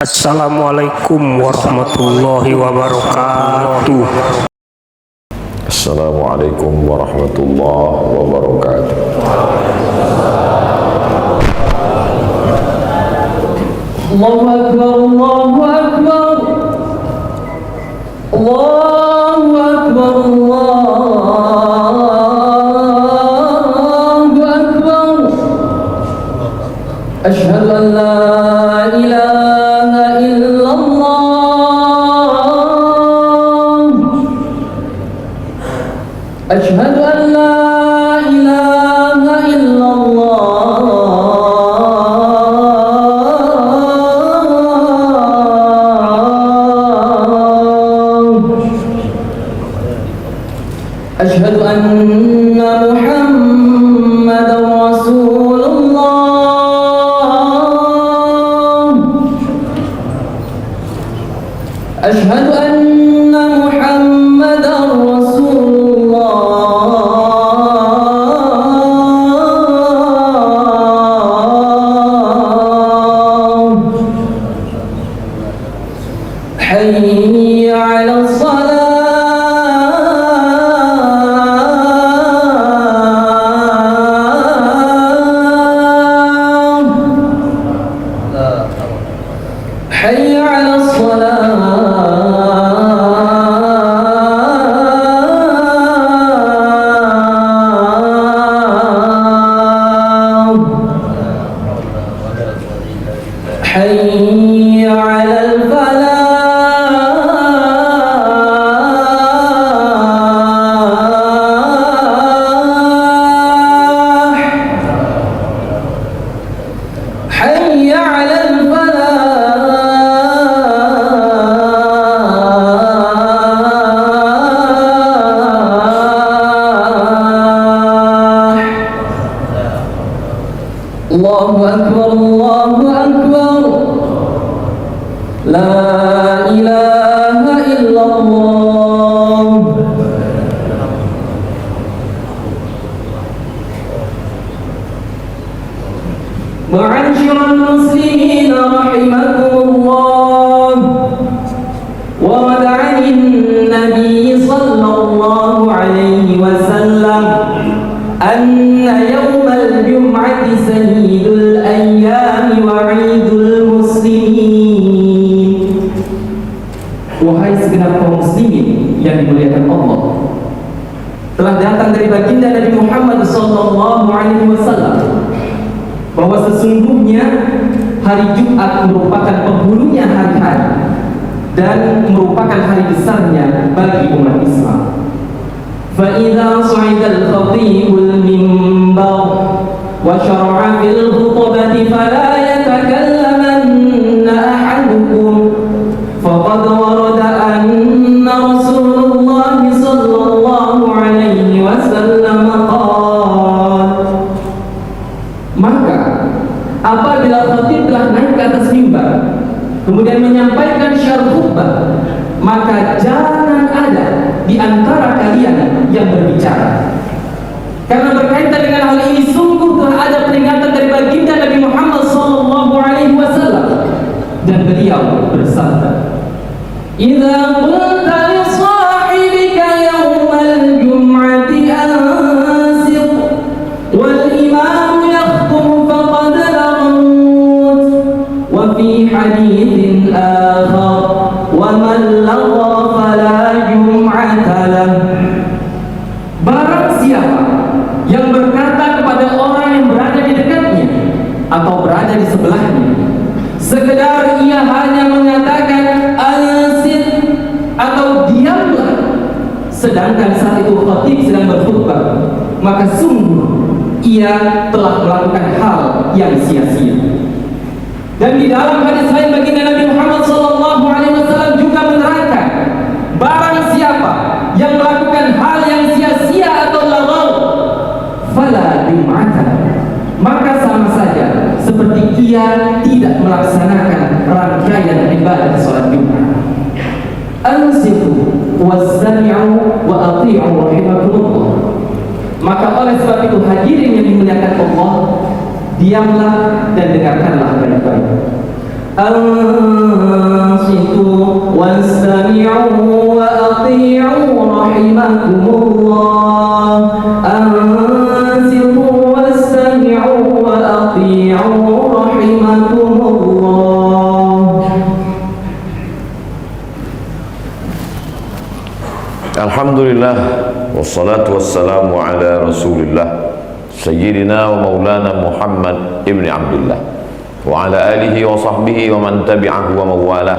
Assalamualaikum warahmatullahi wabarakatuh. Assalamualaikum warahmatullahi wabarakatuh. Allahu Akbar, Allahu Akbar, Allahu Akbar, Allahu Akbar. Asyhadu an la ilaha illallah. Asyhadu an la ilaha illallah. Asyhadu anna Muhammadar Rasulullah. Asyhadu anna Muhammadar Rasulullah. Hayya 'alas salat. حي على الصلاة. حي على الفلاح. حي على Allahu Akbar, Allahu Akbar. La ilaha illallah. Ma'asyiral muslimin rahimakumullah. Warad 'anil nabi sallallahu alaihi wasallam anna yawmal jum'ati sayyidul ayyami wa 'idul muslimin. Wahai segenap kaum muslimin yang dimuliakan Allah, telah datang dari baginda Nabi Muhammad sallallahu alaihi wasallam bahwa sesungguhnya hari Jumat merupakan penghulunya hari-hari dan merupakan hari besarnya bagi umat Islam. فإذا صعد الخطيب المنبر وشرع في الخطبة فلا يتكلمن أحدكم فقد ورد أن رسول الله صلى الله عليه وسلم قال. Maka apabila khatib telah naik ke atas mimbar kemudian menyampaikan syiar khutbah, maka jangan ada di antara kalian yang berbicara, karena berkaitan dengan hal ini sungguh telah ada peringatan dari baginda Nabi Muhammad SAW, dan beliau bersabda, "Idza qulta li sahibika yawmal jum'ati ansir wal imam yakhutub faqad laghut." Wa fi haditsin akhar, "Wa man lagha fala jum'ata lah." Barang siapa yang berkata kepada orang yang berada di dekatnya atau berada di sebelahnya, sekedar ia hanya mengatakan ansit atau diamlah, sedangkan saat itu khatib sedang berkhutbah, maka sungguh ia telah melakukan hal yang sia-sia. Dan di dalam hadis lain baginda Nabi Muhammad SAW juga menerangkan, barang siapa yang melakukan hal yang sia-sia atau laghaw, fala jum'ata, maka sama saja seperti ia tidak melaksanakan rangkaian ibadah salat Jumat. Ansitu wassami'u wa ati'u rahimakumullah. Maka oleh sebab itu hadirin yang dimuliakan Allah, diamlah dan dengarkanlah baik-baik. أنصتوا واستمعوا وأطيعوا رحمكم الله أنصتوا واستمعوا وأطيعوا رحمكم الله. Alhamdulillah wassalatu wassalamu ala Rasulillah Sayyidina wa Maulana Muhammad ibn Abdullah wa ala alihi wa sahbihi wa man tabi'ahu wa mawalah.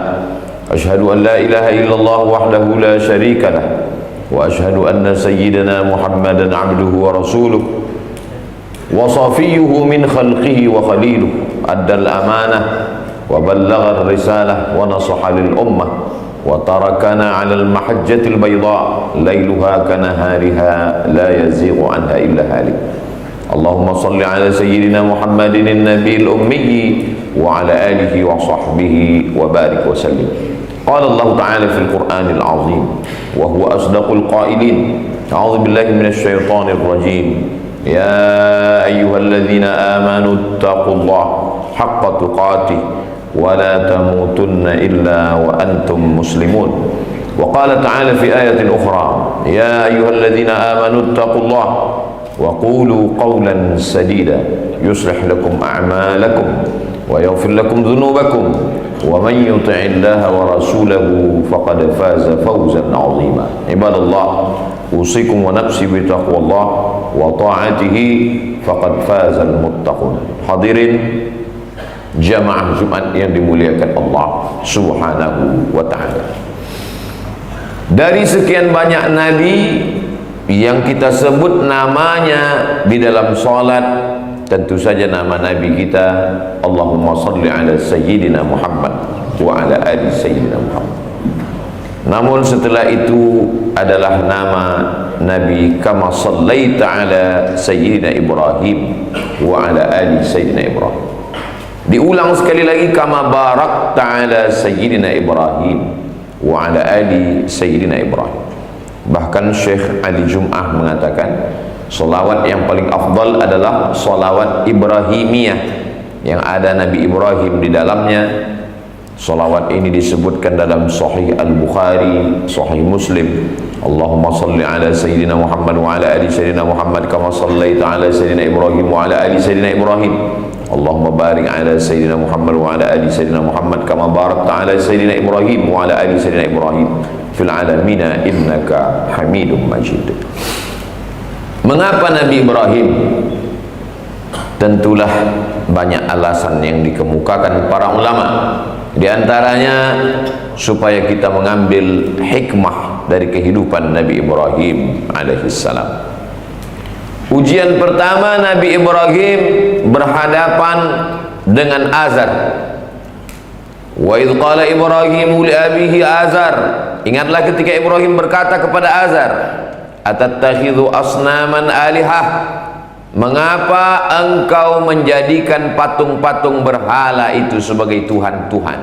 Ashhadu an la ilaha illallah wahdahu la sharika lah wa ashhadu anna sayyidina Muhammadan abduhu wa rasuluh wa safiyyuhu min khalqihi wa khaliluh addal amanah wa ballagha ar-risalah wa nasaha lil ummah wa tarakana 'ala al-mahajjatil bayda lailuha kanahariha la yazighu anha illa halik. Allahumma salli 'ala sayyidina Muhammadin an-nabiyil ummi wa 'ala alihi wa sahbihi wa barik wa sallim. Qala Allah ta'ala fil Qur'anil 'azim wa huwa asdaqul qailin. A'udzu billahi minasy syaithanir rajim. Ya ayyuhalladzina amanu taqullaha haqqa tuqatih wa la tamutunna illa wa antum muslimun. Wa qala ta'ala fi ayatin ukhra, ya ayyuhalladzina amanu taqullaha wa qulu qawlan sadida yuslih lakum a'malakum wa yaghfir lakum dhunubakum wa man yuti'illaha wa rasulahu faqad faza fawzan 'azima. Ibadallah, usikum wa nafsi bi taqwallah wa ta'atihi faqad fazal muttaqun. Hadirin jamaah Jumat yang dimuliakan Allah Subhanahu wa ta'ala. Dari sekian banyak nabi yang kita sebut namanya di dalam salat, tentu saja nama nabi kita Allahumma salli ala sayyidina Muhammad wa ala ali sayyidina Muhammad. Namun setelah itu adalah nama nabi kama sallaita ala sayyidina Ibrahim wa ala ali sayyidina Ibrahim. Diulang sekali lagi, kama barakta ala sayyidina Ibrahim wa ala ali sayyidina Ibrahim. Bahkan Syekh Ali Jum'ah mengatakan salawat yang paling afdal adalah salawat Ibrahimiyah yang ada Nabi Ibrahim di dalamnya. Salawat ini disebutkan dalam Sahih Al-Bukhari, Sahih Muslim. Allahumma salli ala sayyidina Muhammad wa ala ali sayyidina Muhammad kama sallaita ala sayyidina Ibrahim wa ala ali sayyidina Ibrahim. Allahumma barik ala sayyidina Muhammad wa ala ali sayyidina Muhammad kama barakta ala sayyidina Ibrahim wa ala ali sayyidina Ibrahim fil alamina innaka Hamidum Majid. Mengapa Nabi Ibrahim? Tentulah banyak alasan yang dikemukakan para ulama. Di antaranya supaya kita mengambil hikmah dari kehidupan Nabi Ibrahim alaihissalam. Ujian pertama, Nabi Ibrahim berhadapan dengan Azar. Wa idh qala Ibrahim li abihi Azar. Ingatlah ketika Ibrahim berkata kepada Azar, atattakhidhu asnaman alihah, mengapa engkau menjadikan patung-patung berhala itu sebagai Tuhan-Tuhan?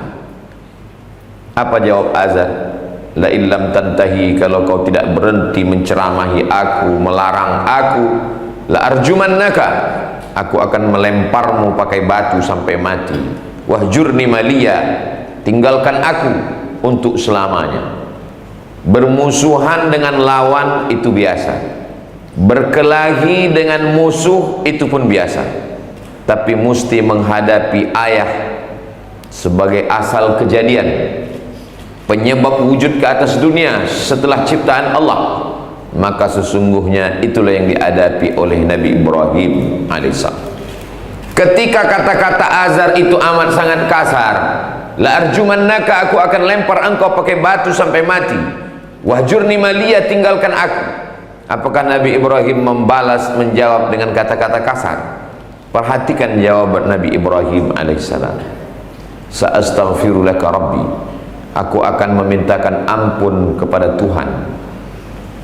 Apa jawab Azar? La illam tantahi, kalau kau tidak berhenti menceramahi aku, melarang aku, la arjumannaka, aku akan melemparmu pakai batu sampai mati. Wahjurni maliya, tinggalkan aku untuk selamanya. Bermusuhan dengan lawan itu biasa, berkelahi dengan musuh itu pun biasa, tapi mesti menghadapi ayah sebagai asal kejadian, penyebab wujud ke atas dunia setelah ciptaan Allah. Maka sesungguhnya itulah yang dihadapi oleh Nabi Ibrahim alaihissalam. Ketika kata-kata Azar itu amat sangat kasar, la arjumannaka, aku akan lempar engkau pakai batu sampai mati. Wahjurni maliya, tinggalkan aku. Apakah Nabi Ibrahim membalas, menjawab dengan kata-kata kasar? Perhatikan jawaban Nabi Ibrahim alaihissalam. Sa'astaghfiru laka rabbi, aku akan memintakan ampun kepada Tuhan.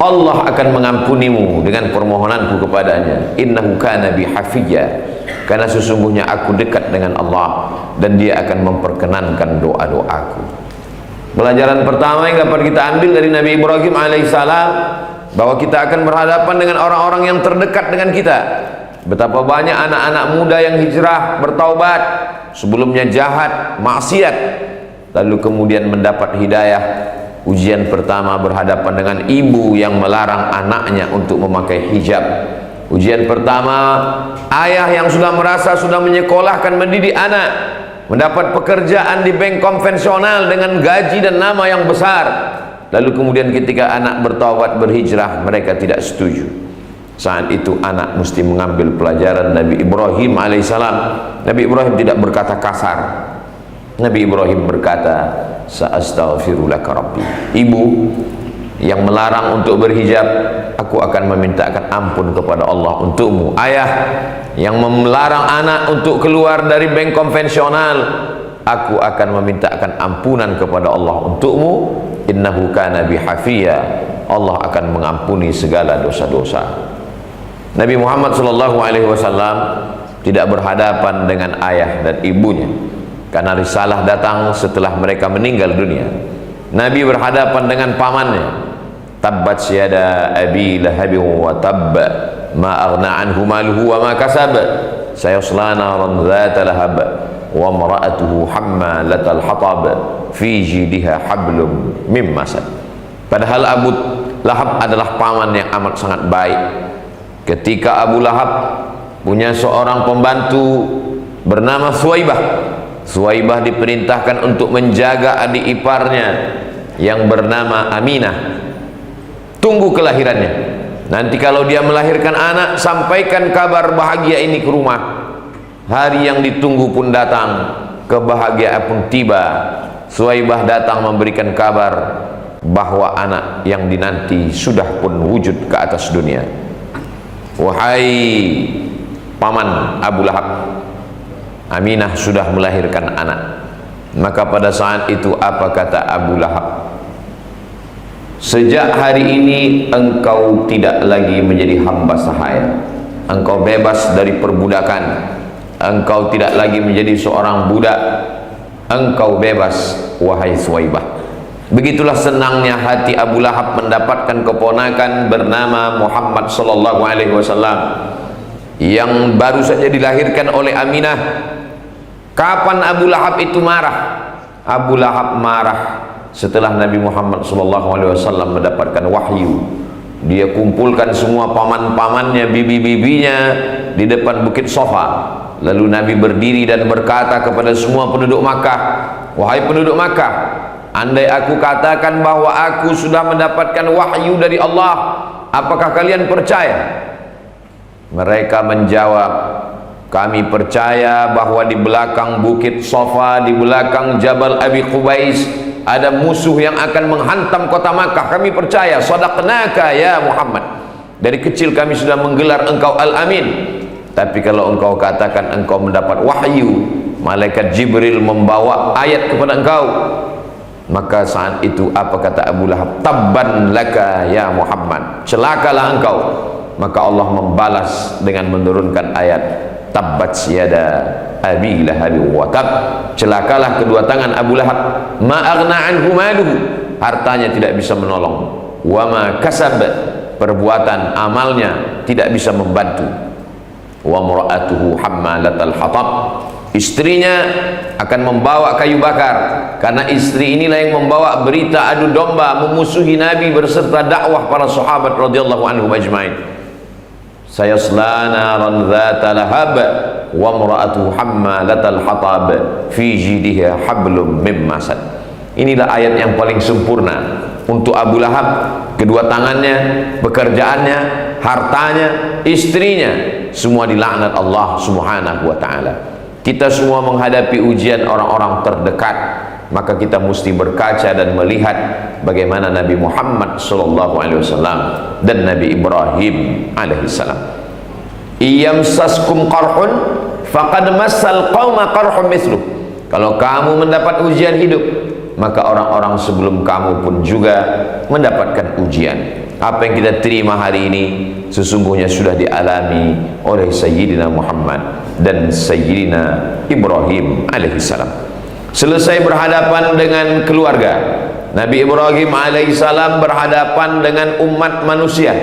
Allah akan mengampunimu dengan permohonanku kepadanya. Innahu kana bi hafiyya, karena sesungguhnya aku dekat dengan Allah dan dia akan memperkenankan doa-doaku. Pelajaran pertama yang dapat kita ambil dari Nabi Ibrahim alaihissalam, bahwa kita akan berhadapan dengan orang-orang yang terdekat dengan kita. Betapa banyak anak-anak muda yang hijrah, bertaubat, sebelumnya jahat, maksiat, lalu kemudian mendapat hidayah. Ujian pertama berhadapan dengan ibu yang melarang anaknya untuk memakai hijab. Ujian pertama, ayah yang sudah merasa sudah menyekolahkan, mendidik anak, mendapat pekerjaan di bank konvensional dengan gaji dan nama yang besar. Lalu kemudian ketika anak bertaubat, berhijrah, mereka tidak setuju. Saat itu anak mesti mengambil pelajaran Nabi Ibrahim alaihissalam. Nabi Ibrahim tidak berkata kasar. Nabi Ibrahim berkata, "Sa'astaghfiru laka rabbi." Ibu yang melarang untuk berhijab, aku akan memintakan ampun kepada Allah untukmu. Ayah yang melarang anak untuk keluar dari bank konvensional, aku akan memintakan ampunan kepada Allah untukmu. Innahu kana bi hafiya. Allah akan mengampuni segala dosa-dosa. Nabi Muhammad SAW tidak berhadapan dengan ayah dan ibunya, karena risalah datang setelah mereka meninggal dunia. Nabi berhadapan dengan pamannya. Tabbat syada abi lahabin wa tabb, ma aghna anhu maluhu wa ma kasab, sayasla naran dhata lahab, wa imra'atuhu hammalatal hatab, fi jidha hablum mim masad. Padahal Abu Lahab adalah paman yang amat sangat baik. Ketika Abu Lahab punya seorang pembantu bernama Suwaibah. Suwaibah diperintahkan untuk menjaga adik iparnya yang bernama Aminah. Tunggu kelahirannya. Nanti kalau dia melahirkan anak, sampaikan kabar bahagia ini ke rumah. Hari yang ditunggu pun datang, kebahagiaan pun tiba. Suwaibah datang memberikan kabar bahwa anak yang dinanti sudah pun wujud ke atas dunia. Wahai paman Abu Lahab, Aminah sudah melahirkan anak. Maka pada saat itu apa kata Abu Lahab? Sejak hari ini engkau tidak lagi menjadi hamba sahaya. Engkau bebas dari perbudakan. Engkau tidak lagi menjadi seorang budak. Engkau bebas, wahai Suwaibah. Begitulah senangnya hati Abu Lahab mendapatkan keponakan bernama Muhammad sallallahu alaihi wasallam yang baru saja dilahirkan oleh Aminah. Kapan Abu Lahab itu marah? Abu Lahab marah setelah Nabi Muhammad sallallahu alaihi wasallam mendapatkan wahyu. Dia kumpulkan semua paman-pamannya, bibi-bibinya di depan Bukit Sofa. Lalu Nabi berdiri dan berkata kepada semua penduduk Makkah, "Wahai penduduk Makkah, andai aku katakan bahwa aku sudah mendapatkan wahyu dari Allah, apakah kalian percaya?" Mereka menjawab, "Kami percaya bahwa di belakang Bukit Sofa, di belakang Jabal Abi Qubais, ada musuh yang akan menghantam kota Makkah. Kami percaya, sadaqnaka ya Muhammad. Dari kecil kami sudah menggelar engkau Al-Amin. Tapi kalau engkau katakan engkau mendapat wahyu, malaikat Jibril membawa ayat kepada engkau." Maka saat itu apa kata Abu Lahab? "Tabban laka ya Muhammad, celakalah engkau." Maka Allah membalas dengan menurunkan ayat, "Tabbat yada abi lahab wa tab." Celakalah kedua tangan Abu Lahab. Ma aghna anhu maluhu, hartanya tidak bisa menolong. Wa ma kasab, perbuatan amalnya tidak bisa membantu. Wa imra'atuhu hammalatal hatab, istrinya akan membawa kayu bakar, karena istri inilah yang membawa berita adu domba memusuhi Nabi berserta dakwah para sahabat radhiyallahu anhum ajmain. Sayasla naran dzata lahab wa imra'atuhu hammalatal hatab, fi jidha hablum mim masad. Inilah ayat yang paling sempurna untuk Abu Lahab. Kedua tangannya, pekerjaannya, hartanya, istrinya, semua dilaknat Allah subhanahu wa ta'ala. Kita semua menghadapi ujian orang-orang terdekat, maka kita mesti berkaca dan melihat bagaimana Nabi Muhammad SAW dan Nabi Ibrahim alaihissalam. Iyamsaskum qarhun faqad massal qauma qarhun mithluh. Kalau kamu mendapat ujian hidup, maka orang-orang sebelum kamu pun juga mendapatkan ujian. Apa yang kita terima hari ini sesungguhnya sudah dialami oleh Sayyidina Muhammad dan Sayyidina Ibrahim alaihissalam. Selesai berhadapan dengan keluarga, Nabi Ibrahim alaihissalam berhadapan dengan umat manusia.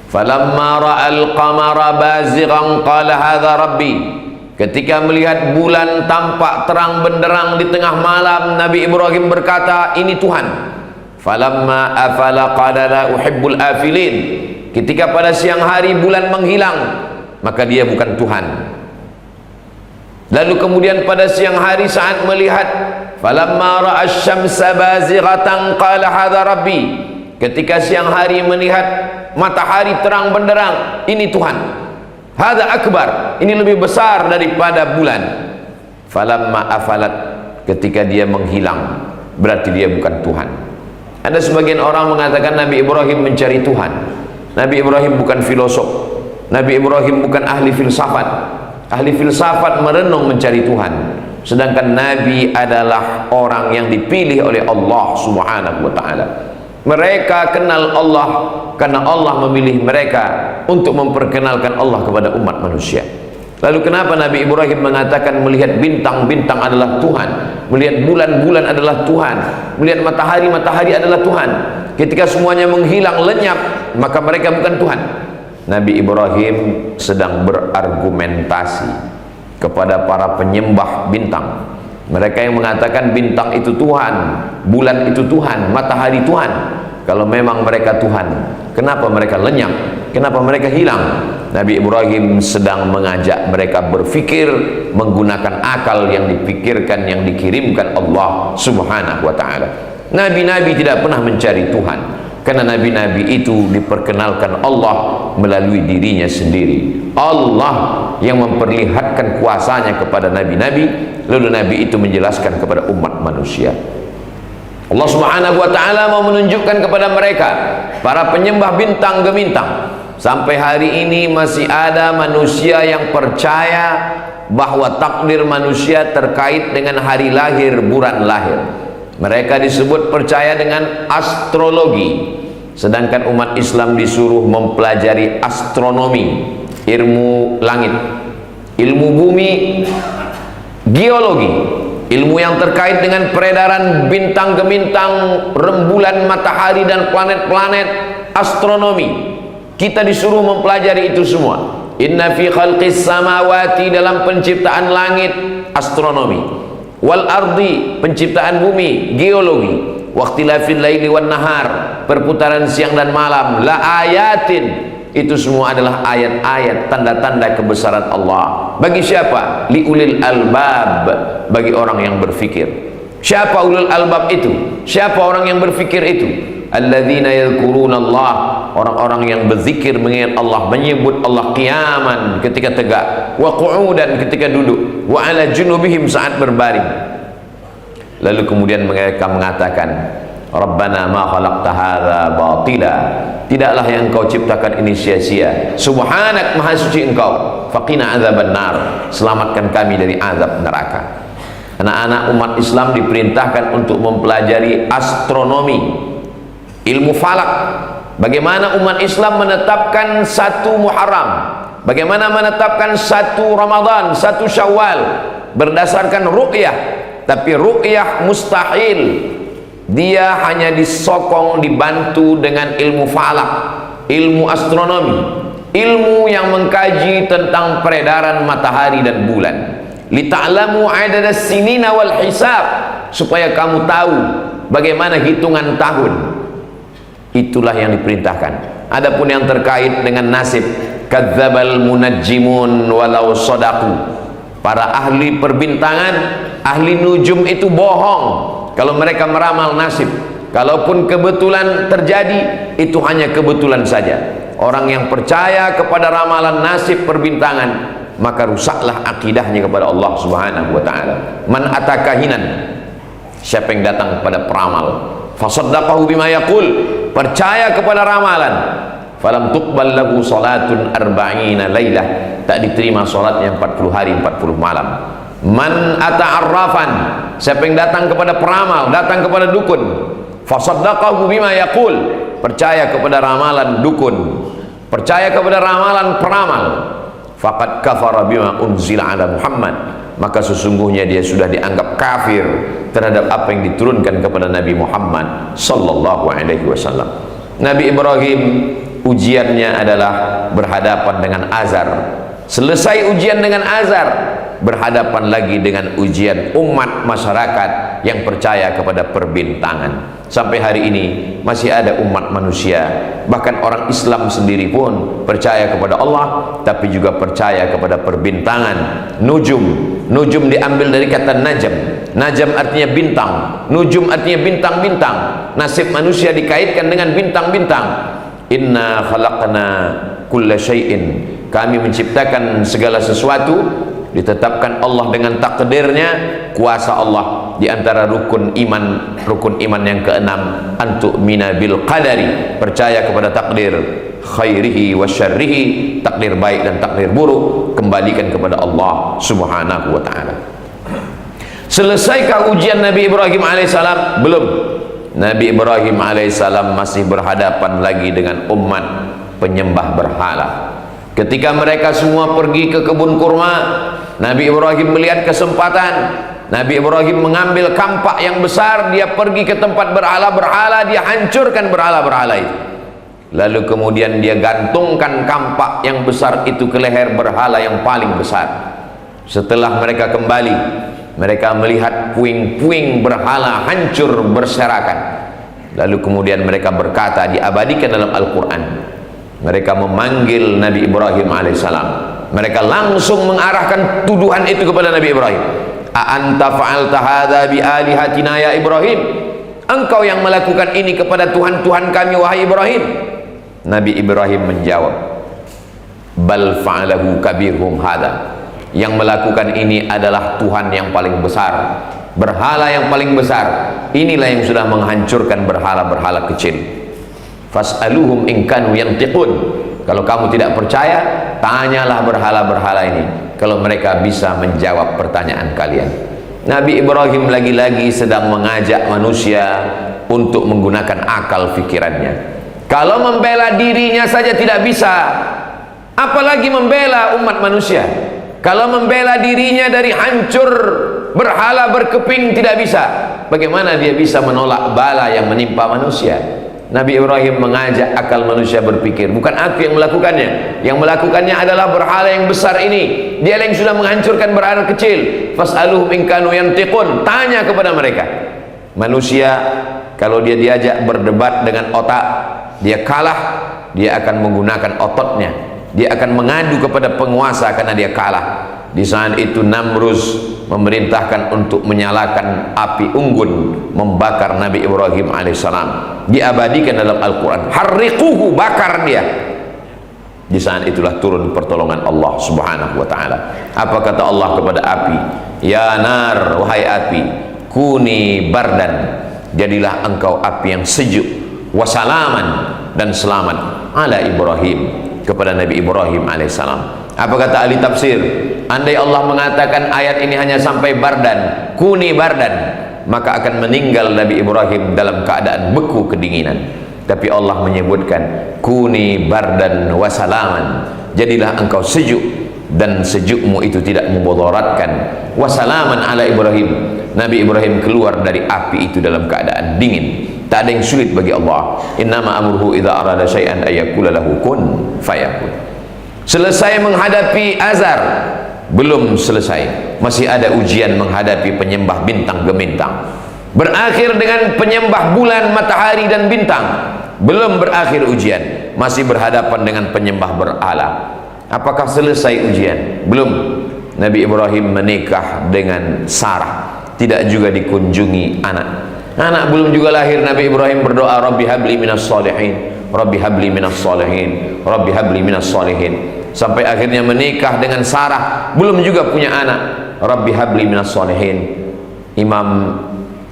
Falamma ra'al qamara bazighan qala hadza rabbi. Ketika melihat bulan tampak terang benderang di tengah malam, Nabi Ibrahim berkata, ini Tuhan. Falamma afala qala la uhibbul afilin. Ketika pada siang hari bulan menghilang, maka dia bukan Tuhan. Lalu kemudian pada siang hari saat melihat, falamma ra'asy-syamsa bazighatan qala hadza rabbi. Ketika siang hari melihat matahari terang benderang, ini Tuhan. Hadza akbar, ini lebih besar daripada bulan. Falamma afalat, ketika dia menghilang, berarti dia bukan Tuhan. Ada sebagian orang mengatakan Nabi Ibrahim mencari Tuhan. Nabi Ibrahim bukan filosof. Nabi Ibrahim bukan ahli filsafat. Ahli filsafat merenung mencari Tuhan, sedangkan Nabi adalah orang yang dipilih oleh Allah Subhanahu wa ta'ala. Mereka kenal Allah karena Allah memilih mereka untuk memperkenalkan Allah kepada umat manusia. Lalu kenapa Nabi Ibrahim mengatakan melihat bintang-bintang adalah Tuhan, melihat bulan-bulan adalah Tuhan, melihat matahari-matahari adalah Tuhan? Ketika semuanya menghilang lenyap, maka mereka bukan Tuhan. Nabi Ibrahim sedang berargumentasi kepada para penyembah bintang. Mereka yang mengatakan bintang itu Tuhan, bulan itu Tuhan, matahari Tuhan. Kalau memang mereka Tuhan, kenapa mereka lenyap? Kenapa mereka hilang? Nabi Ibrahim sedang mengajak mereka berfikir menggunakan akal yang dipikirkan, yang dikirimkan Allah Subhanahu wa ta'ala. Nabi-nabi tidak pernah mencari Tuhan, karena nabi-nabi itu diperkenalkan Allah melalui dirinya sendiri. Allah yang memperlihatkan kuasanya kepada nabi-nabi, lalu nabi itu menjelaskan kepada umat manusia. Allah Subhanahu wa ta'ala mau menunjukkan kepada mereka, para penyembah bintang gemintang, sampai hari ini masih ada manusia yang percaya bahwa takdir manusia terkait dengan hari lahir, bulan lahir. Mereka disebut percaya dengan astrologi, sedangkan umat Islam disuruh mempelajari astronomi, ilmu langit, ilmu bumi, geologi, ilmu yang terkait dengan peredaran bintang gemintang, rembulan, matahari dan planet-planet, astronomi. Kita disuruh mempelajari itu semua. Inna fi khalqis samawati, dalam penciptaan langit, astronomi. Wal ardi, penciptaan bumi, geologi. Waqtilafil laili wan nahar, perputaran siang dan malam. La ayatin, itu semua adalah ayat-ayat, tanda-tanda kebesaran Allah. Bagi siapa? Li ulil albab, bagi orang yang berfikir. Siapa ulul albab itu? Siapa orang yang berfikir itu? Alladzina yadhkuruna Allah, orang-orang yang berzikir mengingat Allah, menyebut Allah qiyaman ketika tegak, wa qu'udan ketika duduk, wa ala junubihim saat berbaring. Lalu kemudian mereka mengatakan, Rabbana ma khalaqta hadza batila, tidaklah yang engkau ciptakan ini sia-sia. Subhanak, maha suci engkau. Faqina adzaban nar, selamatkan kami dari azab neraka. Anak-anak umat Islam diperintahkan untuk mempelajari astronomi, ilmu falak. Bagaimana umat Islam menetapkan 1 Muharram, bagaimana menetapkan 1 Ramadan, 1 Syawal, berdasarkan ru'yah. Tapi ru'yah mustahil, dia hanya disokong, dibantu dengan ilmu falak, ilmu astronomi, ilmu yang mengkaji tentang peredaran matahari dan bulan. Lita'lamu adadas sinina wal hisab, supaya kamu tahu bagaimana hitungan tahun. Itulah yang diperintahkan. Adapun yang terkait dengan nasib, kadzdzabal munajjimun walau shadaqu, para ahli perbintangan, ahli nujum itu bohong kalau mereka meramal nasib. Kalaupun kebetulan terjadi, itu hanya kebetulan saja. Orang yang percaya kepada ramalan nasib perbintangan, maka rusaklah akidahnya kepada Allah Subhanahu wa ta'ala. Man atakahinan, siapa yang datang kepada peramal, fasaddaqahu bima yaqul, percaya kepada ramalan, falam tuqbal lahu salatun arba'ina lailah, tak diterima salatnya 40 hari 40 malam. Man ata'arrafan, siapa yang datang kepada peramal, datang kepada dukun, fasaddaqahu bima yaqul, percaya kepada ramalan dukun, percaya kepada ramalan peramal, faqad kafara bima unzila ala Muhammad, maka sesungguhnya dia sudah dianggap kafir terhadap apa yang diturunkan kepada Nabi Muhammad sallallahu alaihi wasallam. Nabi Ibrahim ujiannya adalah berhadapan dengan azar. Selesai ujian dengan azar, berhadapan lagi dengan ujian umat masyarakat yang percaya kepada perbintangan. Sampai hari ini masih ada umat manusia, bahkan orang Islam sendiri pun percaya kepada Allah, tapi juga percaya kepada perbintangan. Nujum diambil dari kata najam. Najam artinya bintang, nujum artinya bintang-bintang. Nasib manusia dikaitkan dengan bintang-bintang. Inna khalaqna kulla syai'in, kami menciptakan segala sesuatu, ditetapkan Allah dengan takdirnya, kuasa Allah. Di antara rukun iman yang keenam, antu'mina bil qadari, percaya kepada takdir, khairihi wa syarrihi, takdir baik dan takdir buruk, kembalikan kepada Allah subhanahu wa ta'ala. Selesaikah ujian Nabi Ibrahim alaihissalam? Belum. Nabi Ibrahim alaihissalam masih berhadapan lagi dengan umat penyembah berhala. Ketika mereka semua pergi ke kebun kurma, Nabi Ibrahim melihat kesempatan. Nabi Ibrahim mengambil kampak yang besar, dia pergi ke tempat berhala-berhala, dia hancurkan berhala-berhala itu. Lalu kemudian dia gantungkan kampak yang besar itu ke leher berhala yang paling besar. Setelah mereka kembali, mereka melihat puing-puing berhala hancur berserakan. Lalu kemudian mereka berkata, diabadikan dalam Al-Quran, mereka memanggil Nabi Ibrahim alaihissalam. Mereka langsung mengarahkan tuduhan itu kepada Nabi Ibrahim. A'anta fa'alta hadza bi alihatina ya Ibrahim, engkau yang melakukan ini kepada Tuhan-Tuhan kami wahai Ibrahim? Nabi Ibrahim menjawab, bal fa'alahu kabirhum hadza, yang melakukan ini adalah Tuhan yang paling besar, berhala yang paling besar. Inilah yang sudah menghancurkan berhala-berhala kecil. Fas'aluhum in kanu yantiqun, kalau kamu tidak percaya, tanyalah berhala-berhala ini kalau mereka bisa menjawab pertanyaan kalian. Nabi Ibrahim lagi-lagi sedang mengajak manusia untuk menggunakan akal fikirannya. Kalau membela dirinya saja tidak bisa, apalagi membela umat manusia. Kalau membela dirinya dari hancur berhala berkeping tidak bisa, bagaimana dia bisa menolak bala yang menimpa manusia? Nabi Ibrahim mengajak akal manusia berpikir, bukan aku yang melakukannya. Yang melakukannya adalah berhala yang besar ini. Dia yang sudah menghancurkan berhala kecil. Fas'aluhum in kanu yantiqun, tanya kepada mereka. Manusia kalau dia diajak berdebat dengan otak, dia kalah, dia akan menggunakan ototnya. Dia akan mengadu kepada penguasa karena dia kalah. Di saat itu Namrus memerintahkan untuk menyalakan api unggun, membakar Nabi Ibrahim alaihissalam. Diabadikan dalam Al-Quran, harriquhu, bakar dia. Di saat itulah turun pertolongan Allah subhanahu wa ta'ala. Apa kata Allah kepada api? Ya nar, wahai api, kuni bardan, jadilah engkau api yang sejuk, wasalaman, dan selamat ala Ibrahim, kepada Nabi Ibrahim alaihissalam. Apa kata ahli tafsir? Andai Allah mengatakan ayat ini hanya sampai bardan, kuni bardan, maka akan meninggal Nabi Ibrahim dalam keadaan beku kedinginan. Tapi Allah menyebutkan kuni bardan wasalaman, jadilah engkau sejuk dan sejukmu itu tidak memudaratkan. Wasalaman ala Ibrahim, Nabi Ibrahim keluar dari api itu dalam keadaan dingin. Tak ada yang sulit bagi Allah. Innama amruhu idza arada syai'an ayyakula lahu kun fayakun. Selesai menghadapi azar, belum selesai, masih ada ujian menghadapi penyembah bintang gemintang. Berakhir dengan penyembah bulan, matahari dan bintang, belum berakhir ujian, masih berhadapan dengan penyembah berhala. Apakah selesai ujian? Belum. Nabi Ibrahim menikah dengan Sarah, tidak juga dikunjungi anak belum juga lahir. Nabi Ibrahim berdoa, Rabbi habli minas salihin, Rabbi habli minas salihin, Rabbi habli minas salihin, sampai akhirnya menikah dengan Sarah, belum juga punya anak. Rabbi habli minas salihin. Imam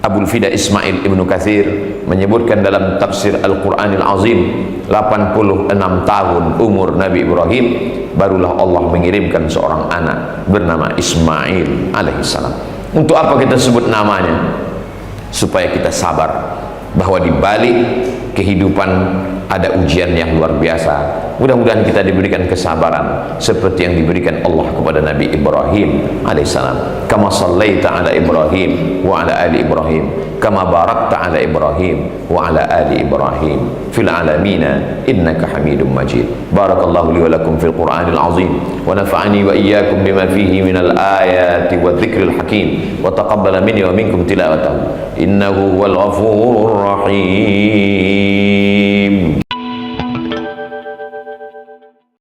Abul Fida Ismail Ibnu Katsir menyebutkan dalam tafsir Al-Quranil Azim, 86 tahun umur Nabi Ibrahim, barulah Allah mengirimkan seorang anak bernama Ismail alaihissalam. Untuk apa kita sebut namanya? Supaya kita sabar bahwa di balik kehidupan ada ujian yang luar biasa. Mudah-mudahan kita diberikan kesabaran seperti yang diberikan Allah kepada Nabi Ibrahim alaihissalam. Kama sallaita ala Ibrahim wa ala ali Ibrahim, kama barakta ala Ibrahim wa ala ali Ibrahim fil alamina innaka Hamidum Majid. Barakallahu li wa lakum fil Qur'anil azim wa nafa'ani wa iyyakum bima fihi minal ayati wa dzikril hakim wa taqabbala minni wa minkum tilawatahu innahu huwal ghafurur rahim.